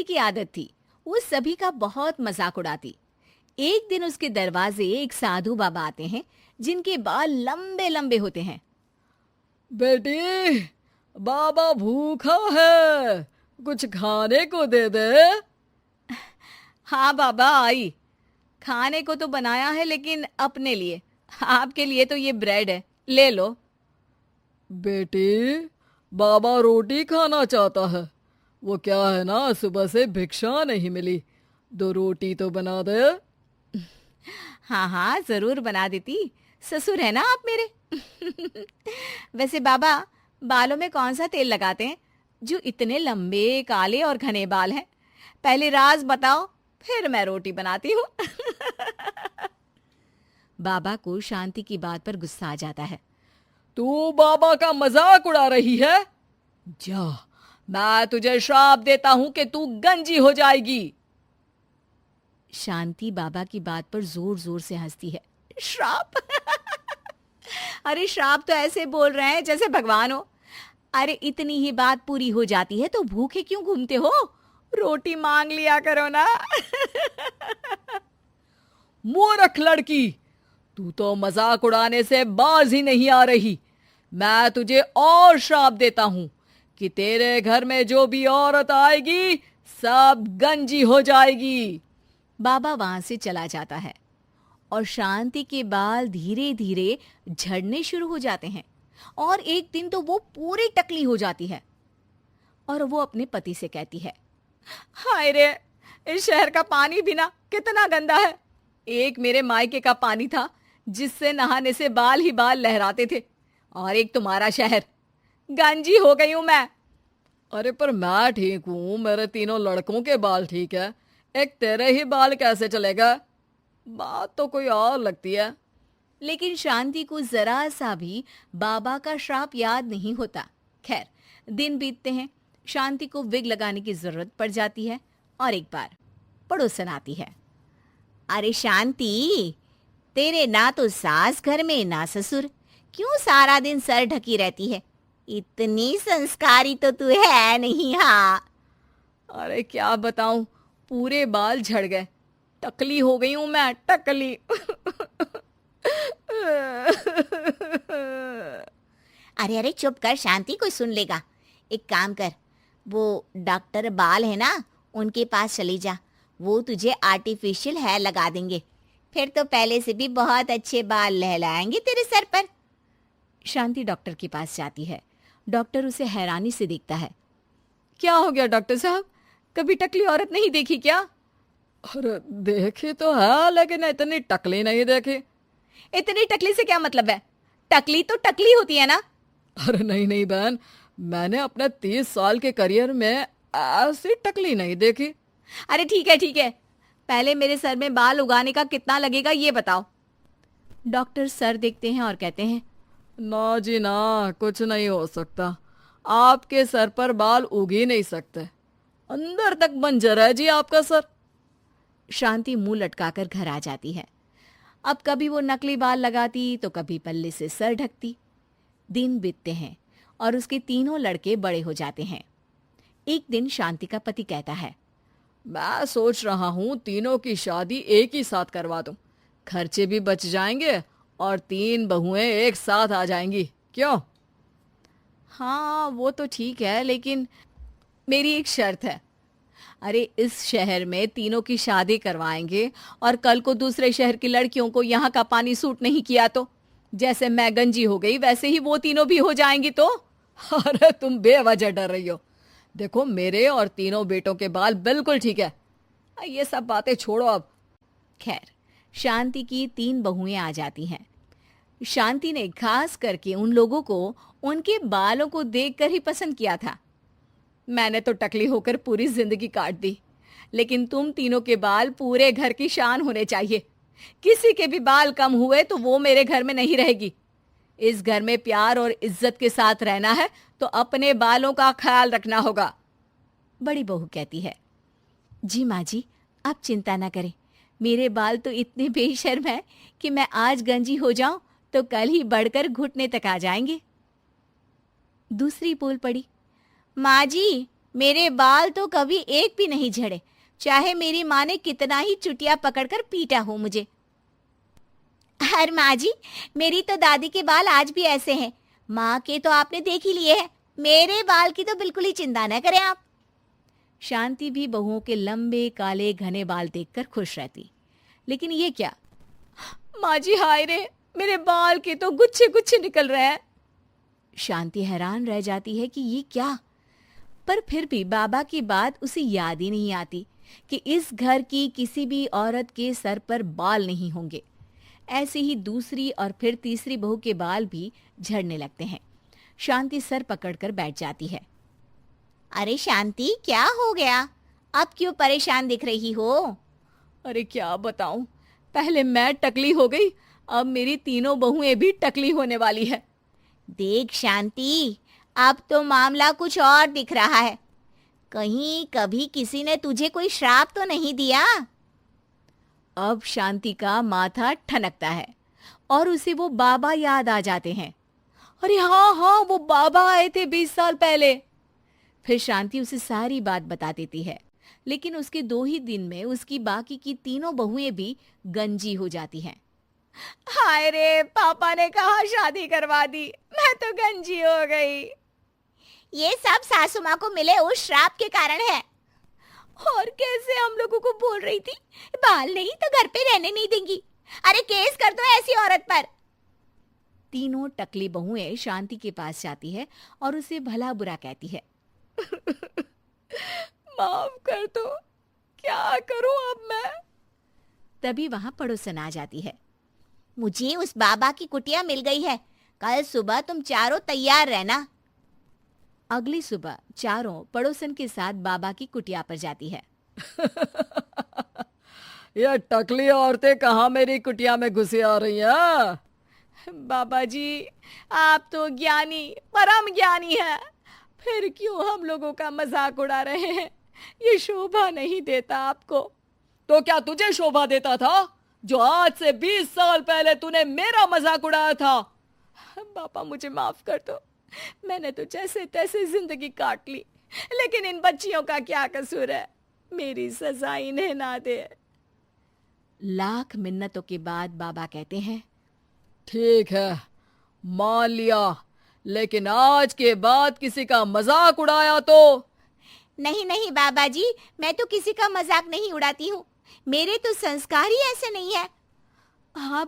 शांति की आदत थी, वो सभी का बहुत मजाक उड़ाती। एक दिन उसके दरवाजे एक साधु बाबा आते हैं, जिनके बाल लंबे लंबे होते हैं। बेटी, बाबा भूखा है, कुछ खाने को दे दे। हाँ बाबा आई, खाने को तो बनाया है लेकिन अपने लिए, आपके लिए तो ये ब्रेड है, ले लो। बेटी, बाबा रोटी खाना चाहता है। वो क्या है ना, सुबह से भिक्षा नहीं मिली, 2 रोटी तो बना दे। हाँ हाँ जरूर बना देती, ससुर है ना आप मेरे। वैसे बाबा, बालों में कौन सा तेल लगाते हैं जो इतने लंबे काले और घने बाल हैं? पहले राज बताओ, फिर मैं रोटी बनाती हूँ। बाबा को शांति की बात पर गुस्सा आ जाता है। तू बाबा का मजाक उड़ा रही है? जा, मैं तुझे श्राप देता हूं कि तू गंजी हो जाएगी। शांति बाबा की बात पर जोर जोर से हंसती है। श्राप? अरे श्राप तो ऐसे बोल रहे हैं जैसे भगवान हो। अरे इतनी ही बात पूरी हो जाती है तो भूखे क्यों घूमते हो? रोटी मांग लिया करो ना। मूर्ख लड़की, तू तो मजाक उड़ाने से बाज ही नहीं आ रही। मैं तुझे और श्राप देता हूं कि तेरे घर में जो भी औरत आएगी सब गंजी हो जाएगी। बाबा वहां से चला जाता है और शांति के बाल धीरे धीरे झड़ने शुरू हो जाते हैं और एक दिन तो वो पूरी टकली हो जाती है और वो अपने पति से कहती है, हाय रे, इस शहर का पानी भी ना कितना गंदा है। एक मेरे मायके का पानी था जिससे नहाने से बाल ही बाल लहराते थे, और एक तुम्हारा शहर। गंजी हो गई हूं मैं। अरे पर मैं ठीक हूं, मेरे 3 लड़कों के बाल ठीक है, एक तेरे ही बाल कैसे चलेगा? बात तो कोई और लगती है। लेकिन शांति को जरा सा भी बाबा का श्राप याद नहीं होता। खैर, दिन बीतते हैं, शांति को विग लगाने की जरूरत पड़ जाती है और एक बार पड़ोसन आती है। अरे शांति, तेरे ना तो सास घर में ना ससुर, क्यों सारा दिन सर ढकी रहती है? इतनी संस्कारी तो तू है नहीं। हाँ, अरे क्या बताऊं, पूरे बाल झड़ गए, टकली हो गई हूं मैं, टकली। अरे अरे चुप कर शांति, कोई सुन लेगा। एक काम कर, वो डॉक्टर बाल है ना, उनके पास चली जा, वो तुझे आर्टिफिशियल हेयर लगा देंगे, फिर तो पहले से भी बहुत अच्छे बाल लहलाएंगे तेरे सर पर। शांति डॉक्टर के पास जाती है। डॉक्टर उसे हैरानी से देखता है। क्या हो गया डॉक्टर साहब, कभी टकली औरत नहीं देखी क्या? अरे देखी तो है, लेकिन इतनी टकली नहीं देखी। इतनी टकली से क्या मतलब है? टकली तो टकली होती है ना। अरे नहीं नहीं बहन, मैंने अपने 30 साल के करियर में ऐसी टकली नहीं देखी। अरे ठीक है ठीक है, पहले मेरे सर में बाल उगाने का कितना लगेगा ये बताओ। डॉक्टर सर देखते हैं और कहते हैं, ना जी ना, कुछ नहीं हो सकता, आपके सर पर बाल उग ही नहीं सकते, अंदर तक बंजर है जी आपका सर। शांति मुंह लटकाकर घर आ जाती है। अब कभी वो नकली बाल लगाती तो कभी पल्ले से सर ढकती। दिन बीतते हैं और उसके 3 लड़के बड़े हो जाते हैं। एक दिन शांति का पति कहता है, मैं सोच रहा हूँ 3 की शादी एक ही साथ करवा दूं, खर्चे भी बच जाएंगे और 3 बहुएं एक साथ आ जाएंगी, क्यों? हाँ वो तो ठीक है, लेकिन मेरी एक शर्त है। अरे इस शहर में 3 की शादी करवाएंगे और कल को दूसरे शहर की लड़कियों को यहाँ का पानी सूट नहीं किया तो जैसे मैं गंजी हो गई वैसे ही वो 3 भी हो जाएंगी तो। अरे तुम बेवजह डर रही हो, देखो मेरे और 3 बेटों के बाल बिल्कुल ठीक है, ये सब बातें छोड़ो अब। खैर, शांति की 3 बहुएं आ जाती हैं। शांति ने खास करके उन लोगों को उनके बालों को देखकर ही पसंद किया था। मैंने तो टकली होकर पूरी जिंदगी काट दी, लेकिन तुम 3 के बाल पूरे घर की शान होने चाहिए। किसी के भी बाल कम हुए तो वो मेरे घर में नहीं रहेगी। इस घर में प्यार और इज्जत के साथ रहना है तो अपने बालों का ख्याल रखना होगा। बड़ी बहू कहती है, जी माँ जी, आप चिंता ना करें, मेरे बाल तो इतने बेशर्म हैं कि मैं आज गंजी हो जाऊं तो कल ही बढ़कर घुटने तक आ जाएंगे। दूसरी बोल पड़ी, माँ जी, मेरे बाल तो कभी एक भी नहीं झड़े, चाहे मेरी माँ ने कितना ही चुटिया पकड़कर पीटा हो मुझे। अरे माँ जी, मेरी तो दादी के बाल आज भी ऐसे हैं। माँ के तो आपने देख ही लिए हैं, मेरे बाल की तो बिल्कुल ही चिंता न करें आप। शांति भी बहुओं के लंबे काले घने बाल देखकर खुश रहती। लेकिन ये क्या, माँ जी हाय रे, मेरे बाल के तो गुच्छे गुच्छे निकल रहे हैं। शांति हैरान रह जाती है कि ये क्या, पर फिर भी बाबा की बात उसे याद ही नहीं आती कि इस घर की किसी भी औरत के सर पर बाल नहीं होंगे। ऐसे ही दूसरी और फिर तीसरी बहू के बाल भी झड़ने लगते हैं। शांति सर पकड़कर बैठ जाती है। अरे शांति, क्या हो गया? अब क्यों परेशान दिख रही हो? अरे क्या बताऊं, पहले मैं टकली हो गई, अब मेरी तीनों बहुएं भी टकली होने वाली है। देख शांति, अब तो मामला कुछ और दिख रहा है। कहीं कभी किसी ने तुझे कोई श्राप तो नहीं दिया? अब शांति का माथा ठनकता है और उसे वो बाबा याद आ जाते हैं। अरे हाँ हाँ, वो बाबा आए थे 20 साल पहले। फिर शांति उसे सारी बात बता देती है, लेकिन उसके 2 ही दिन में उसकी बाकी की तीनों बहुएं भी गंजी हो जाती हैं। हाय रे, पापा ने कहा शादी करवा दी, मैं तो गंजी हो गई। ये सब सासू माँ को मिले उस श्राप के कारण है। और कैसे हम लोगों को बोल रही थी बाल नहीं तो घर पे रहने नहीं देंगी। अरे केस कर दो ऐसी औरत पर। तीनों टकली बहुएं शांति के पास जाती है और उसे भला बुरा कहती है। माफ कर दो, क्या करूं अब मैं? तभी वहां पड़ोसन आ जाती है। मुझे उस बाबा की कुटिया मिल गई है, कल सुबह तुम चारों तैयार रहना। अगली सुबह चारों पड़ोसन के साथ बाबा की कुटिया पर जाती है। ये टकली औरतें कहाँ मेरी कुटिया में घुसी आ रही हैं? बाबा जी, आप तो ज्ञानी, परम ज्ञानी हैं, फिर क्यों हम लोगों का मजाक उड़ा रहे हैं? ये शोभा नहीं देता आपको। तो क्या तुझे शोभा देता था जो आज से 20 साल पहले तूने मेरा मजाक उड़ाया था? बाबा मुझे माफ कर दो, मैंने तो जैसे तैसे जिंदगी काट ली, लेकिन इन बच्चियों का क्या कसूर है? मेरी सजा इन्हें ना दे। लाख मिन्नतों के बाद बाबा कहते हैं, ठीक है, मान लिया, लेकिन आज के बाद किसी का मजाक उड़ाया तो? नहीं नहीं बाबा जी, मैं तो किसी का मजाक नहीं उड़ाती हूँ, मेरे तो संस्कार ही ऐसे नहीं है। हाँ